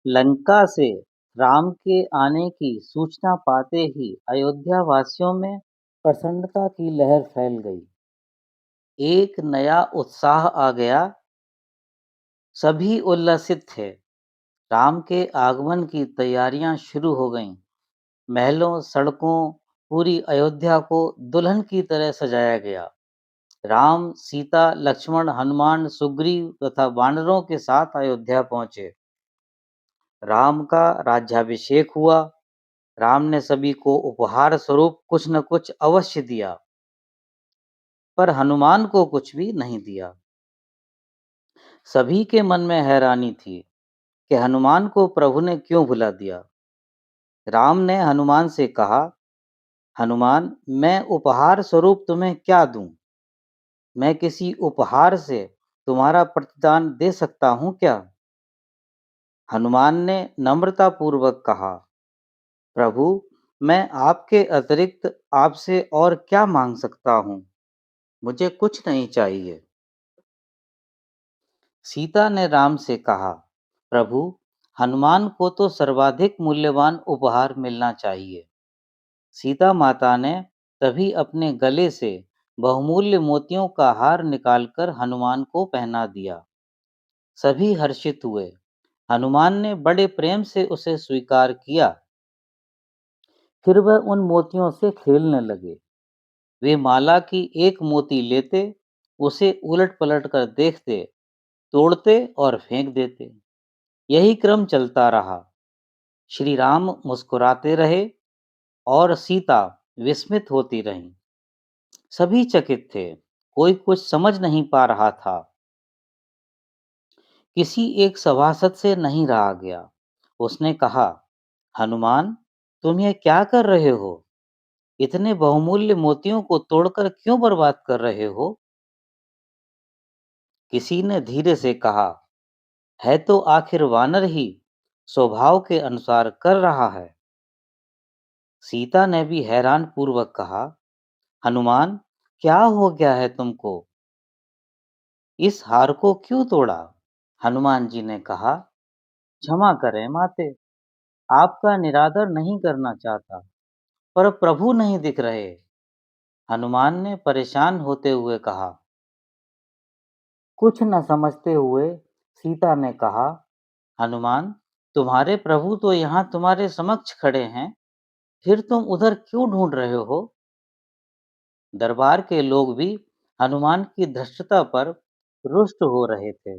लंका से राम के आने की सूचना पाते ही अयोध्या वासियों में प्रसन्नता की लहर फैल गई। एक नया उत्साह आ गया। सभी उल्लसित थे। राम के आगमन की तैयारियां शुरू हो गईं। महलों, सड़कों, पूरी अयोध्या को दुल्हन की तरह सजाया गया। राम, सीता, लक्ष्मण, हनुमान, सुग्रीव तथा वानरों के साथ अयोध्या पहुंचे। राम का राज्याभिषेक हुआ। राम ने सभी को उपहार स्वरूप कुछ न कुछ अवश्य दिया, पर हनुमान को कुछ भी नहीं दिया। सभी के मन में हैरानी थी कि हनुमान को प्रभु ने क्यों भुला दिया। राम ने हनुमान से कहा, हनुमान, मैं उपहार स्वरूप तुम्हें क्या दूं? मैं किसी उपहार से तुम्हारा प्रतिदान दे सकता हूं क्या? हनुमान ने नम्रतापूर्वक कहा, प्रभु, मैं आपके अतिरिक्त आपसे और क्या मांग सकता हूं? मुझे कुछ नहीं चाहिए। सीता ने राम से कहा, प्रभु, हनुमान को तो सर्वाधिक मूल्यवान उपहार मिलना चाहिए। सीता माता ने तभी अपने गले से बहुमूल्य मोतियों का हार निकालकर हनुमान को पहना दिया। सभी हर्षित हुए। हनुमान ने बड़े प्रेम से उसे स्वीकार किया। फिर वह उन मोतियों से खेलने लगे। वे माला की एक मोती लेते, उसे उलट पलट कर देखते, तोड़ते और फेंक देते। यही क्रम चलता रहा। श्री राम मुस्कुराते रहे और सीता विस्मित होती रहीं। सभी चकित थे। कोई कुछ समझ नहीं पा रहा था। किसी एक सभासद से नहीं रहा गया। उसने कहा, हनुमान, तुम यह क्या कर रहे हो? इतने बहुमूल्य मोतियों को तोड़कर क्यों बर्बाद कर रहे हो? किसी ने धीरे से कहा, है तो आखिर वानर ही, स्वभाव के अनुसार कर रहा है। सीता ने भी हैरान पूर्वक कहा, हनुमान, क्या हो गया है तुमको? इस हार को क्यों तोड़ा? हनुमान जी ने कहा, क्षमा करें माते, आपका निरादर नहीं करना चाहता, पर प्रभु नहीं दिख रहे। हनुमान ने परेशान होते हुए कहा। कुछ न समझते हुए सीता ने कहा, हनुमान, तुम्हारे प्रभु तो यहाँ तुम्हारे समक्ष खड़े हैं, फिर तुम उधर क्यों ढूंढ रहे हो? दरबार के लोग भी हनुमान की धृष्टता पर रुष्ट हो रहे थे।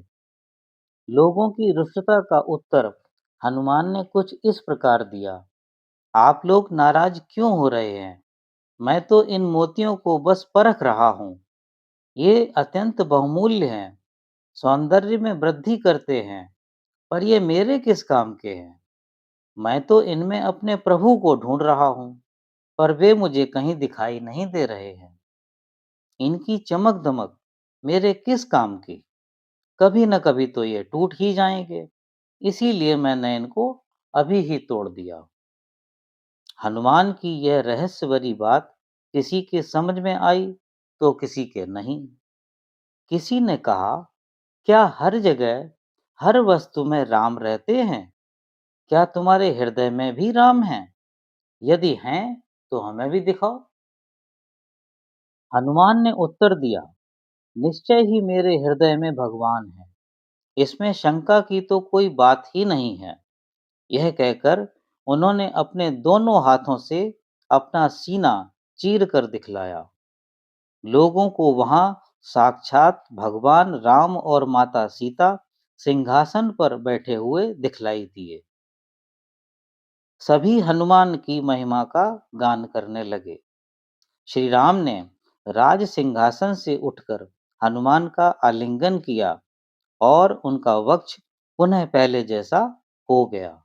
लोगों की रुष्टता का उत्तर हनुमान ने कुछ इस प्रकार दिया, आप लोग नाराज क्यों हो रहे हैं? मैं तो इन मोतियों को बस परख रहा हूँ। ये अत्यंत बहुमूल्य हैं, सौंदर्य में वृद्धि करते हैं, पर ये मेरे किस काम के हैं? मैं तो इनमें अपने प्रभु को ढूंढ रहा हूँ, पर वे मुझे कहीं दिखाई नहीं दे रहे हैं। इनकी चमक दमक मेरे किस काम की? कभी न कभी तो ये टूट ही जाएंगे। इसीलिए मैंने इनको अभी ही तोड़ दिया। हनुमान की यह रहस्य भरी बात किसी के समझ में आई तो किसी के नहीं। किसी ने कहा, क्या हर जगह हर वस्तु में राम रहते हैं? क्या तुम्हारे हृदय में भी राम हैं? यदि हैं तो हमें भी दिखाओ। हनुमान ने उत्तर दिया, निश्चय ही मेरे हृदय में भगवान है, इसमें शंका की तो कोई बात ही नहीं है। यह कहकर उन्होंने अपने दोनों हाथों से अपना सीना चीर कर दिखलाया। लोगों को वहां साक्षात भगवान राम और माता सीता सिंहासन पर बैठे हुए दिखलाई दिए। सभी हनुमान की महिमा का गान करने लगे। श्री राम ने राज सिंहासन से उठकर हनुमान का आलिंगन किया और उनका वक्ष पुनः पहले जैसा हो गया।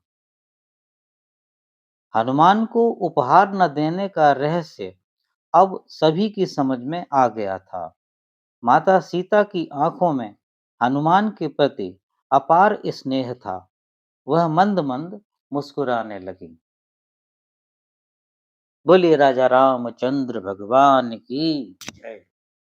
हनुमान को उपहार न देने का रहस्य अब सभी की समझ में आ गया था। माता सीता की आंखों में हनुमान के प्रति अपार स्नेह था। वह मंद मंद मुस्कुराने लगी। बोलिए राजा रामचंद्र भगवान की जय।